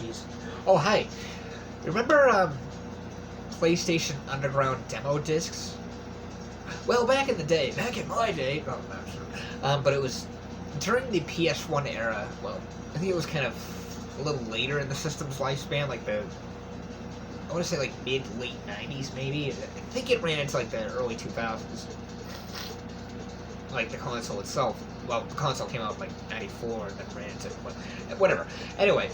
jeez. Oh, hi. Remember PlayStation Underground demo discs? Well, back in the day, back in my day, oh, no, sure. But it was during the PS1 era. Well, I think it was kind of a little later in the system's lifespan, like I want to say like mid-late 90s, maybe. I think it ran into like the early 2000s. Like the console itself. Well, the console came out in like 94 and then ran into whatever. Anyway,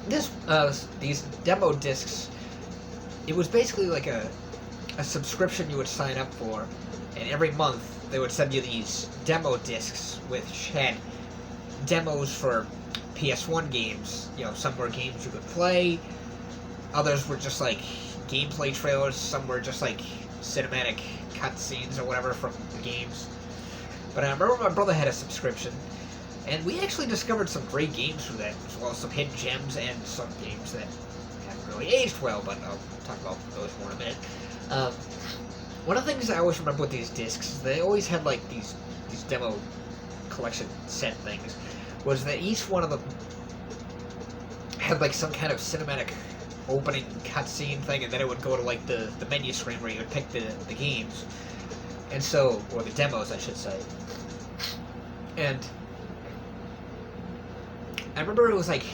these demo discs, it was basically like a subscription you would sign up for, and every month they would send you these demo discs which had demos for PS1 games. You know, some were games you could play, others were just like gameplay trailers, some were just like cinematic cutscenes or whatever from the games. But I remember my brother had a subscription, and we actually discovered some great games through that, as well as some hidden gems and some games that haven't really aged well, but I'll talk about those more in a minute. One of the things I always remember with these discs is they always had like these demo collection set things, was that each one of them had like some kind of cinematic opening cutscene thing, and then it would go to like the menu screen where you would pick the games, and so, or the demos I should say. And I remember it was like,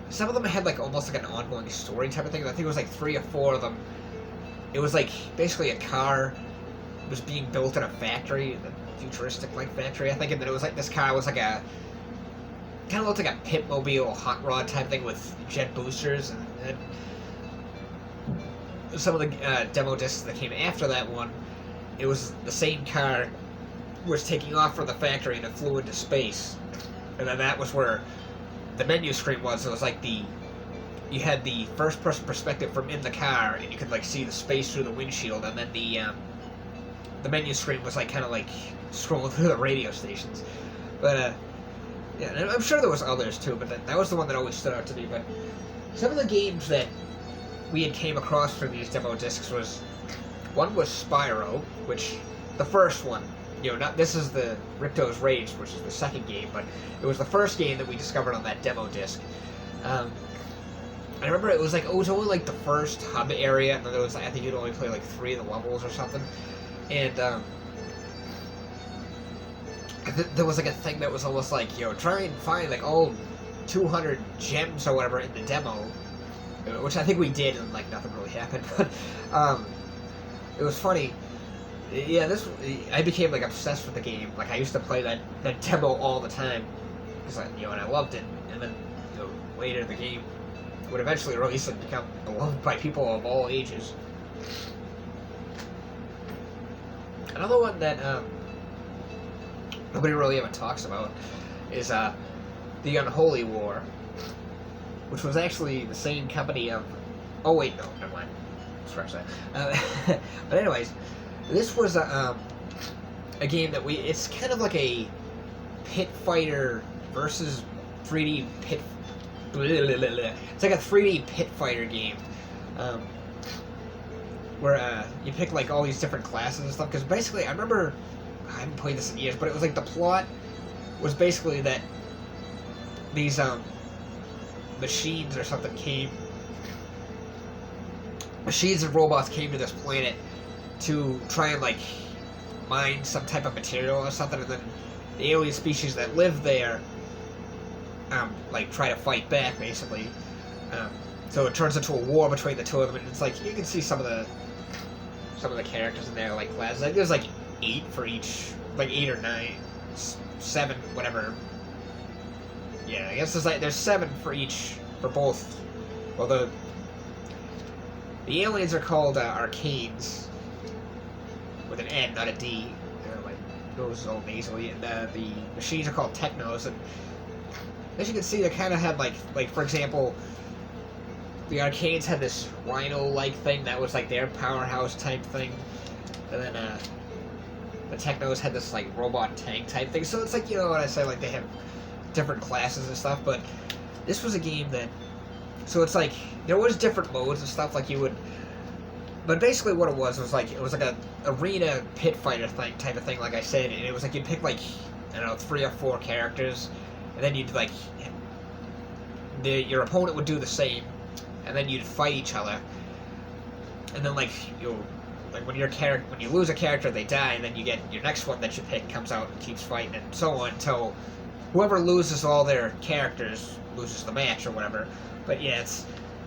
some of them had like almost like an ongoing story type of thing. I think it was like 3 or 4 of them. It was like basically a car was being built in a factory, a futuristic like factory, I think, and then it was like this car was like a kind of looked like a Pitmobile hot rod type thing with jet boosters, and some of the demo discs that came after that one, it was the same car was taking off from the factory and it flew into space, and then that was where the menu screen was. It was like you had the first person perspective from in the car, and you could like see the space through the windshield, and then the menu screen was like kind of like scrolling through the radio stations. But yeah, and I'm sure there was others too, but that was the one that always stood out to me. But some of the games that we had came across from these demo discs one was Spyro, which the first one, you know, not this is the Ricto's Rage, which is the second game, but it was the first game that we discovered on that demo disc. I remember it was only like the first hub area, and then there was, I think you'd only play like 3 of the levels or something, and there was like a thing that was almost like, you know, try and find like all 200 gems or whatever in the demo, which I think we did, and like nothing really happened. But it was funny. Yeah, I became like obsessed with the game. Like I used to play that demo all the time because and I loved it. And then later the game would eventually release and become beloved by people of all ages. Another one that nobody really ever talks about is the Unholy War, which was actually the same company of. Oh wait, no, never mind. Scratch that. But anyways, this was a game that it's kind of like a pit fighter versus 3D pit. It's like a 3D pit fighter game, where you pick like all these different classes and stuff. Because basically, I remember, I haven't played this in years, but it was like the plot was basically that these machines or something machines and robots came to this planet to try and like mine some type of material or something, and then the alien species that live there like try to fight back basically. So it turns into a war between the two of them, and it's like you can see some of the characters in there, like classes. Like there's like 8 for each, like 8 or 9, 7, whatever. Yeah, I guess there's 7 for each, for both. Well, the aliens are called Arcanes, with an N, not a D. My nose is all nasally. And the machines are called Technos, and as you can see, they kind of had like for example, the Arcanes had this rhino-like thing that was like their powerhouse type thing, and then the Technos had this like robot tank type thing. So it's like, you know what I say, like they have different classes and stuff. But this was a game that, so it's like there was different modes and stuff like you would. But basically what it was like a arena pit fighter thing type of thing, like I said, and it was like you'd pick like, I don't know, 3 or 4 characters, and then you'd like your opponent would do the same, and then you'd fight each other, and then like when you lose a character, they die, and then you get your next one that you pick comes out and keeps fighting, and so on until whoever loses all their characters loses the match or whatever. But yeah,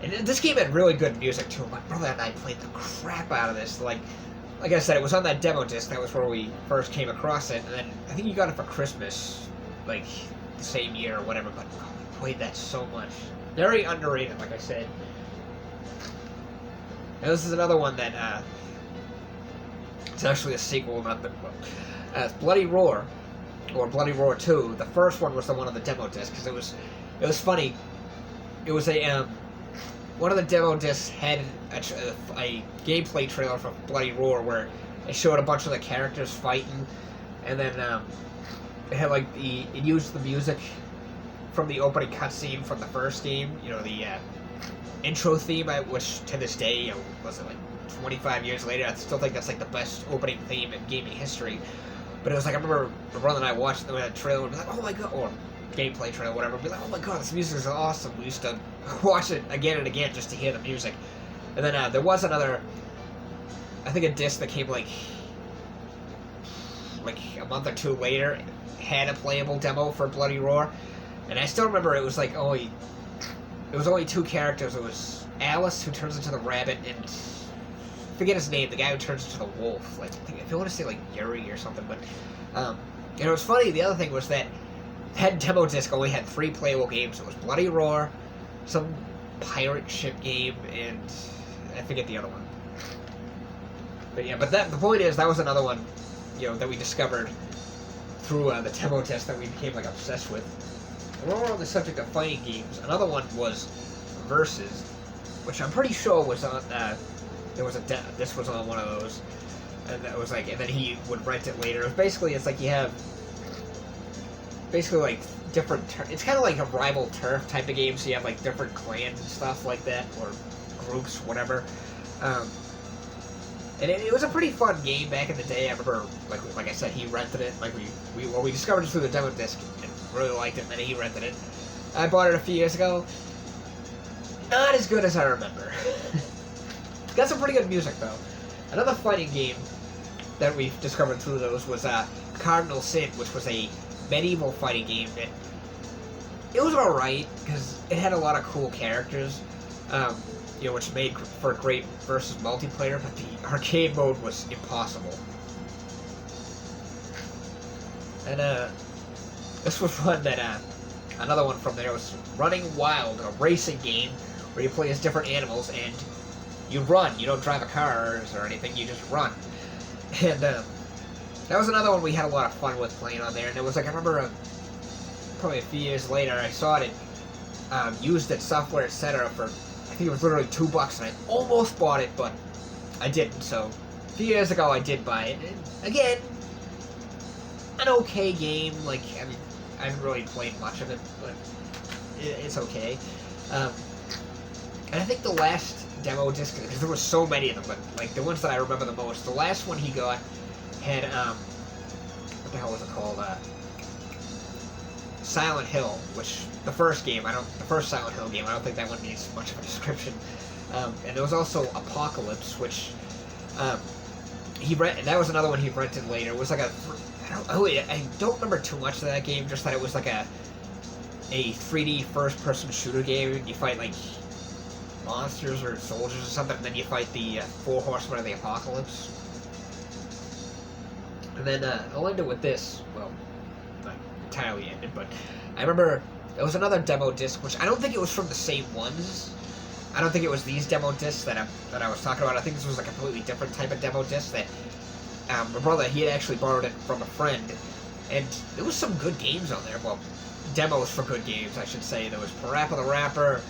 and this game had really good music too. My brother and I played the crap out of this. Like I said, it was on that demo disc. That was where we first came across it, and then I think you got it for Christmas, like the same year or whatever. But oh, we played that so much. Very underrated, like I said. Now, this is another one that it's actually a sequel, not the book. It's Bloody Roar, or Bloody Roar 2. The first one was the one on the demo disc because it was funny. It was a one of the demo discs had a gameplay trailer for Bloody Roar where it showed a bunch of the characters fighting, and then it had like it used the music from the opening cutscene from the first game. You know, the intro theme, which to this day, was it like 25 years later, I still think that's like the best opening theme in gaming history. But it was like, I remember my brother and I watched the trailer and be like, oh my god, or gameplay trailer, whatever, be like, oh my god, this music is awesome. We used to watch it again and again just to hear the music. And then there was another, I think a disc that came like a month or two later, had a playable demo for Bloody Roar. And I still remember it was like only two characters. It was Alice, who turns into the rabbit, and I forget his name, the guy who turns into the wolf. Like, if you want to say like Yuri or something, but it was funny. The other thing was that demo disc only had 3 playable games. It was Bloody Roar, some pirate ship game, and I forget the other one. But yeah, the point is that was another one, that we discovered through the demo disc that we became like obsessed with. And while we're on the subject of fighting games, another one was Versus, which I'm pretty sure was on. This was on one of those, and that was like, and then he would rent it later. It was basically, it's like you have like different. It's kind of like a rival turf type of game. So you have like different clans and stuff like that, or groups, whatever. And it was a pretty fun game back in the day. I remember, like I said, he rented it. Like we discovered it through the demo disc and really liked it. And then he rented it. I bought it a few years ago. Not as good as I remember. Got some pretty good music though. Another fighting game that we discovered through those was Cardinal Sin, which was a medieval fighting game. And it was alright because it had a lot of cool characters. Which made for great versus multiplayer, but the arcade mode was impossible. And this was one that another one from there was Running Wild, a racing game where you play as different animals and you run. You don't drive a car or anything, you just run. And that was another one we had a lot of fun with playing on there. And it was like, I remember probably a few years later, I saw it used at Software Etc. for, I think it was literally $2, and I almost bought it, but I didn't. So a few years ago, I did buy it. And again, an okay game. Like, I mean, I haven't really played much of it, but it's okay. And I think the last demo disc, because there were so many of them, but like the ones that I remember the most, the last one he got had what the hell was it called? Silent Hill, which the first Silent Hill game, I don't think that one needs much of a description. And there was also Apocalypse, which and that was another one he rented later. It was like I don't remember too much of that game, just that it was like a 3D first-person shooter game. You fight like monsters or soldiers or something, and then you fight the 4 horsemen of the apocalypse. And then I'll end it with this. Well, not entirely ended, but I remember there was another demo disc, which I don't think it was from the same ones. I don't think it was these demo discs that I was talking about. I think this was a completely different type of demo disc that my brother, he had actually borrowed it from a friend, and there was some good games on there. Well, demos for good games, I should say. There was Parappa the Rapper,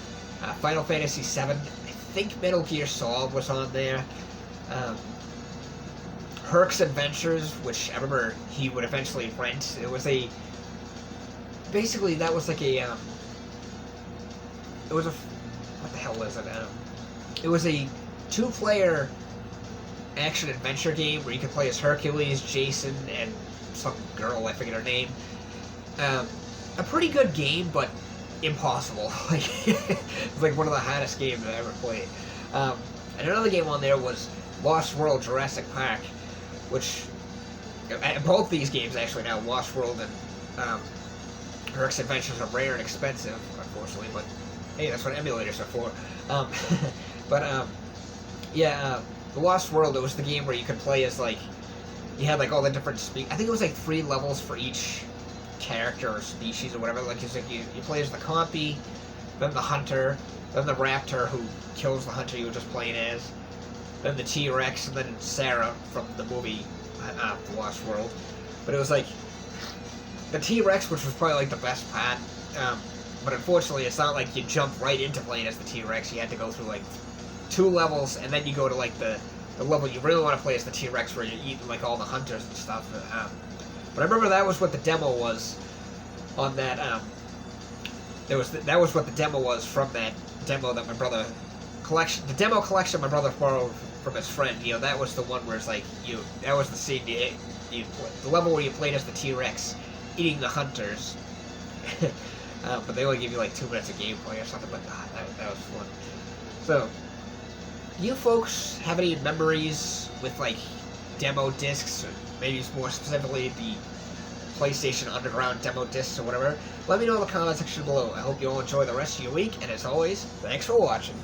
Final Fantasy VII, I think Metal Gear Solid was on there, Herc's Adventures, which I remember he would eventually rent. It was basically that was like what the hell was it? It was a 2-player action-adventure game where you could play as Hercules, Jason, and some girl, I forget her name. A pretty good game, but impossible. Like it's like one of the hardest games I ever played. And another game on there was Lost World Jurassic Park, which both these games actually now, Lost World and Herc's Adventures, are rare and expensive, unfortunately. But hey, that's what emulators are for. Um, but yeah, the Lost World, it was the game where you could play as like you had like all the different I think it was like 3 levels for each character or species or whatever. Like it's like you play as the compy, then the hunter, then the raptor who kills the hunter you were just playing as, then the T-Rex, and then Sarah from the movie The Lost World. But it was like the T-Rex, which was probably like the best part. But unfortunately, it's not like you jump right into playing as the T-Rex. You had to go through like 2 levels, and then you go to like the level you really want to play as the T-Rex, where you eat like all the hunters and stuff. But I remember that was what the demo was on that. That was what the demo was from that demo that my brother collection. The demo collection my brother borrowed from his friend. You know, that was the one where it's like that was the scene the level where you played as the T-Rex eating the hunters. But they only give you like 2 minutes of gameplay or something. But that was fun. So, do you folks have any memories with like demo discs, or maybe more specifically the PlayStation Underground demo discs or whatever? Let me know in the comment section below. I hope you all enjoy the rest of your week, and as always, thanks for watching.